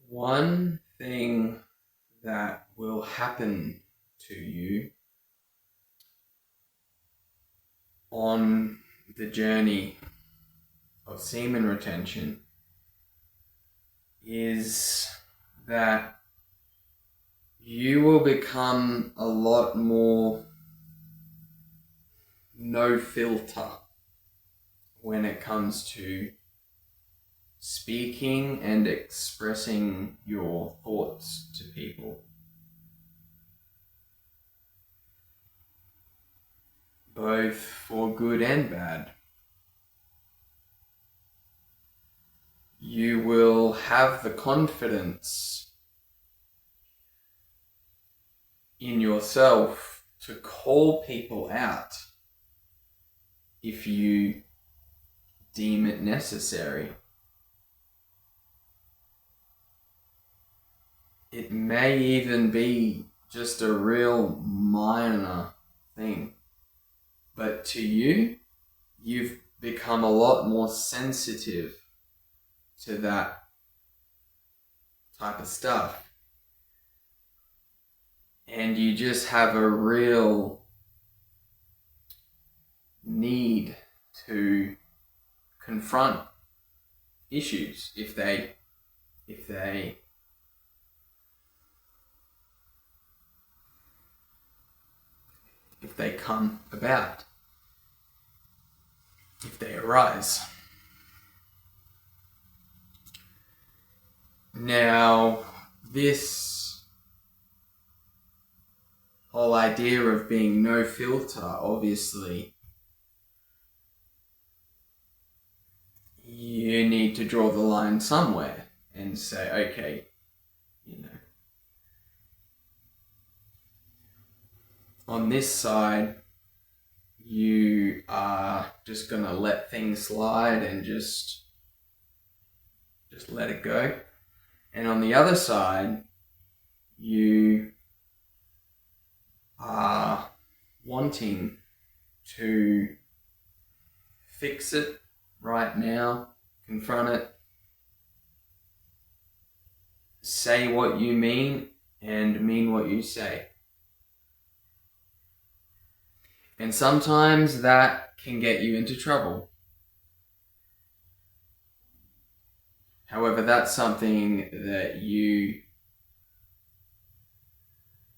One thing that will happen to you on the journey of semen retention is that you will become a lot more no filter when it comes to speaking and expressing your thoughts to people. Both for good and bad. You will have the confidence in yourself to call people out if you deem it necessary. It may even be just a real minor thing, but to you, you've become a lot more sensitive to that type of stuff. And you just have a real need to confront issues if they come about, if they arise. Now, this whole idea of being no filter, obviously, you need to draw the line somewhere and say, okay, on this side, you are just going to let things slide and just let it go. And on the other side, you are wanting to fix it right now, confront it, say what you mean and mean what you say. And sometimes that can get you into trouble. However, that's something that you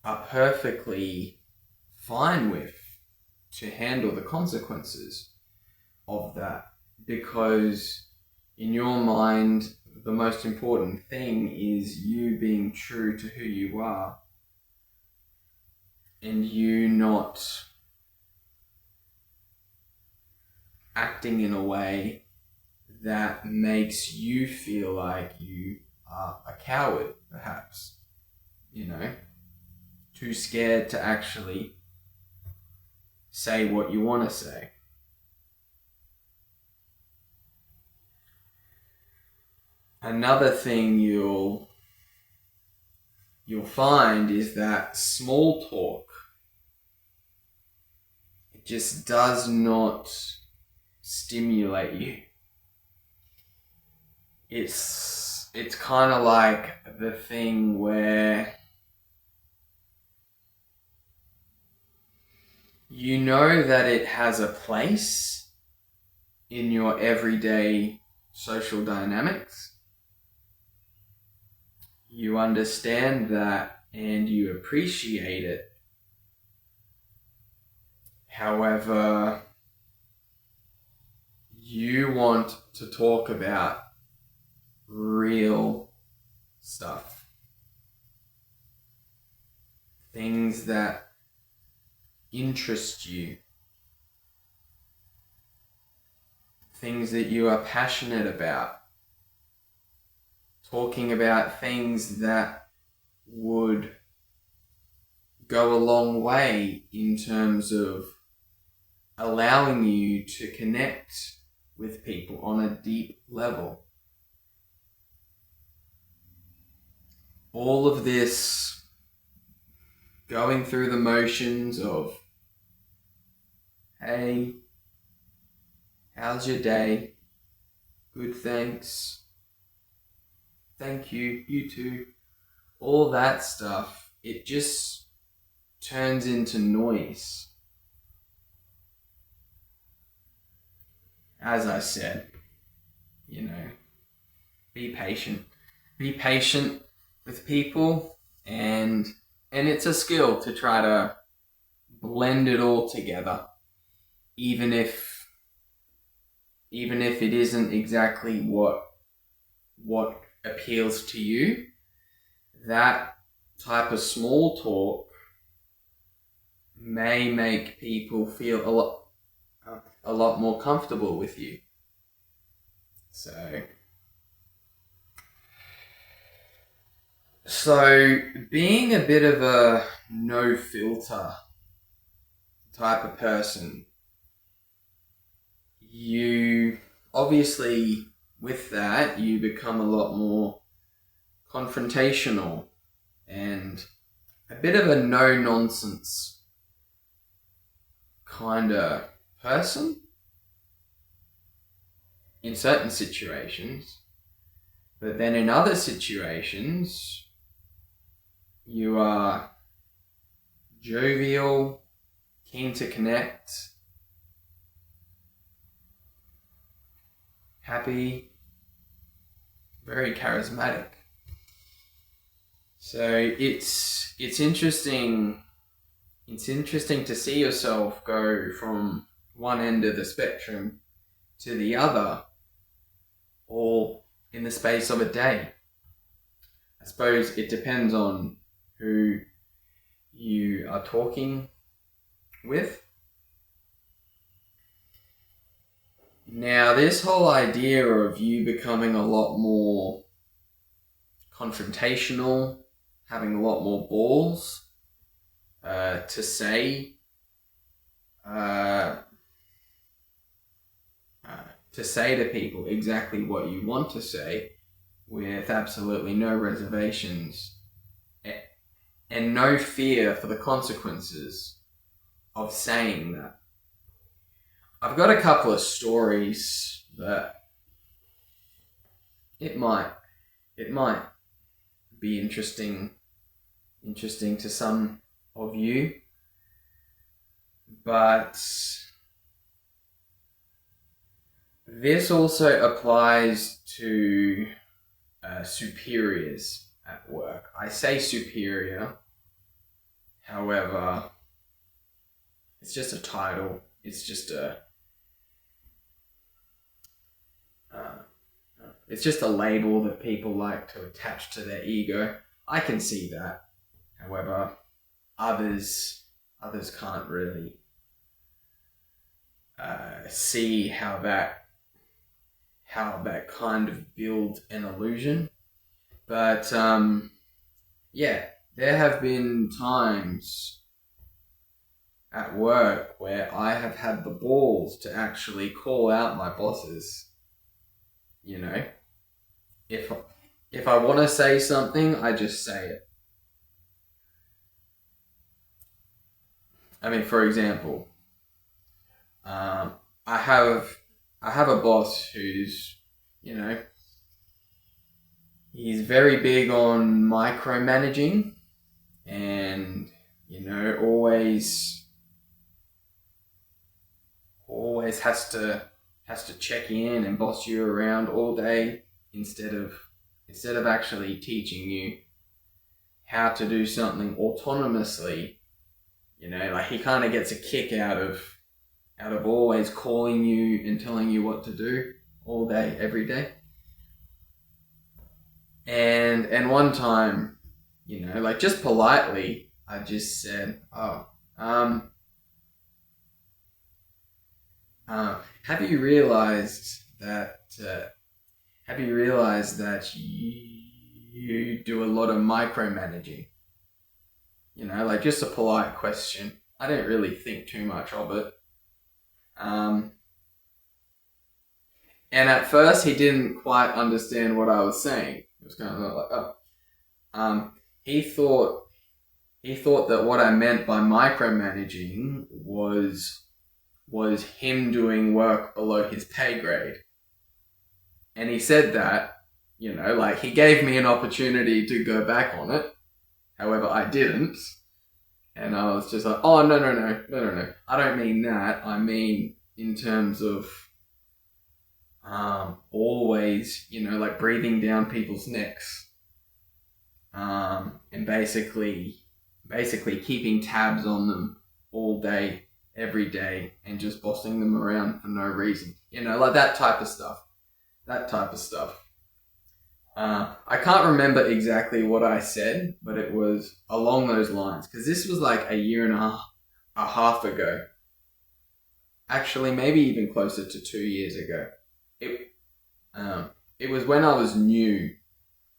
are perfectly fine with, to handle the consequences of that, because in your mind, the most important thing is you being true to who you are and you not acting in a way that makes you feel like you are a coward, perhaps, too scared to actually say what you want to say. Another thing you'll find is that small talk, it just does not stimulate you. It's kind of like the thing where you know that it has a place in your everyday social dynamics. You understand that and you appreciate it. However, you want to talk about real stuff. Things that interest you. Things that you are passionate about. Talking about things that would go a long way in terms of allowing you to connect with people on a deep level. All of this going through the motions of, hey, how's your day? Good, thanks. thank you, you too, all that stuff, it just turns into noise. As I said, be patient. Be patient with people, and it's a skill to try to blend it all together, even if it isn't exactly what appeals to you. That type of small talk may make people feel a lot more comfortable with you. So being a bit of a no filter type of person, you obviously, with that, you become a lot more confrontational and a bit of a no nonsense kind of person in certain situations, but then in other situations you are jovial, keen to connect, happy, very charismatic. So it's interesting. It's interesting to see yourself go from one end of the spectrum to the other, all in the space of a day. I suppose it depends on who you are talking with. Now, this whole idea of you becoming a lot more confrontational, having a lot more balls to say to people exactly what you want to say with absolutely no reservations and no fear for the consequences of saying that. I've got a couple of stories that it might be interesting to some of you, but this also applies to superiors at work. I say superior, however, it's just a title. It's just a label that people like to attach to their ego. I can see that. However, others can't really see how that kind of builds an illusion. But there have been times at work where I have had the balls to actually call out my bosses. If I want to say something, I just say it. I mean, for example, I have a boss who's, he's very big on micromanaging, and always has to check in and boss you around all day instead of actually teaching you how to do something autonomously. Like he kind of gets a kick out of always calling you and telling you what to do all day, every day. And one time, like just politely, I just said, have you realized that you do a lot of micromanaging? Like just a polite question. I didn't really think too much of it. And at first he didn't quite understand what I was saying. It was kind of like, he thought that what I meant by micromanaging was him doing work below his pay grade. And he said that like he gave me an opportunity to go back on it. However, I didn't. And I was just like, oh, no. I don't mean that. I mean in terms of always, like breathing down people's necks. And basically keeping tabs on them all day, every day, and just bossing them around for no reason. Like that type of stuff. I can't remember exactly what I said, but it was along those lines. Because this was like a year and a half ago. Actually, maybe even closer to 2 years ago. It was when I was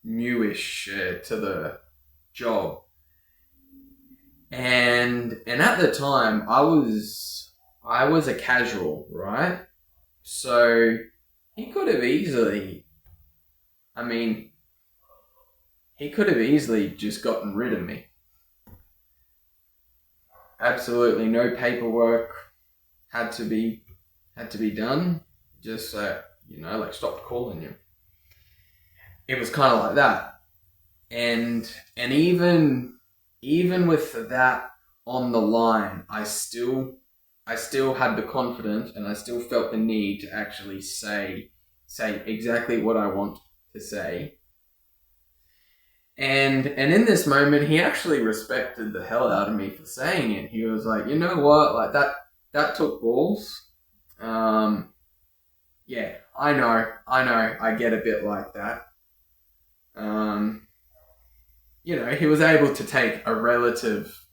newish to the job. And at the time, I was a casual, right? So he could have easily just gotten rid of me. Absolutely no paperwork had to be done. Just like stopped calling you. It was kind of like that. And even with that on the line, I still had the confidence, and I still felt the need to actually say exactly what I want to say. And in this moment, he actually respected the hell out of me for saying it. He was like, you know what, like that took balls. Yeah, I know, I get a bit like that. He was able to take a relative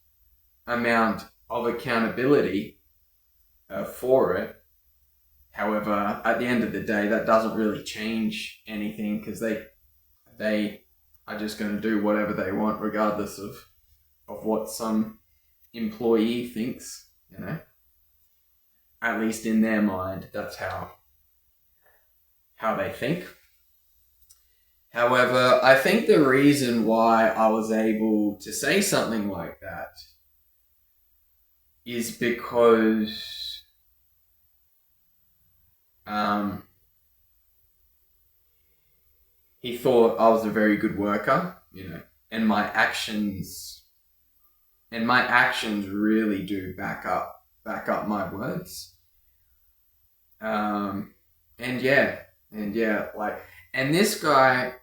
amount of accountability for it. However, at the end of the day, that doesn't really change anything, because they are just going to do whatever they want, regardless of what some employee thinks. At least in their mind, that's how they think. However, I think the reason why I was able to say something like that is because he thought I was a very good worker, and my actions really do back up my words. And this guy,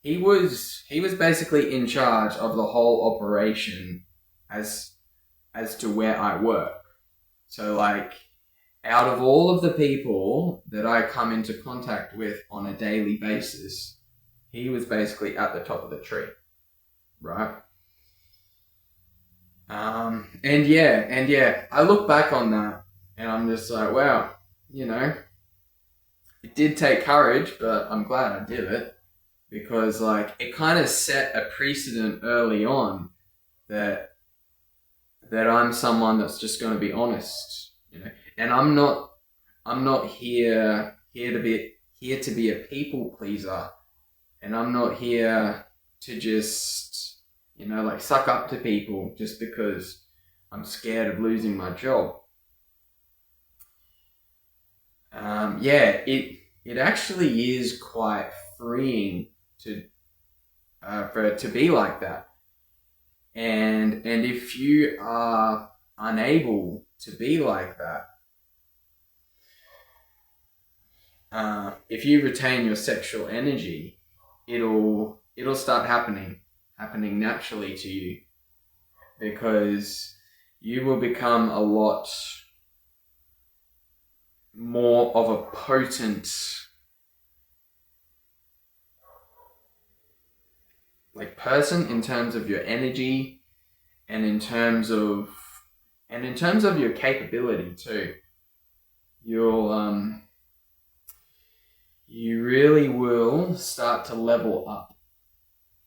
he was basically in charge of the whole operation as to where I work. So like, out of all of the people that I come into contact with on a daily basis, he was basically at the top of the tree, right? I look back on that and I'm just like, wow, it did take courage, but I'm glad I did it, because like it kind of set a precedent early on that I'm someone that's just going to be honest, and I'm not here to be a people pleaser, and I'm not here to just like suck up to people just because I'm scared of losing my job. It actually is quite freeing to be like that. And if you are unable to be like that, if you retain your sexual energy, it'll start happening naturally to you, because you will become a lot more of a potent person in terms of your energy, and in terms of your capability too. You really will start to level up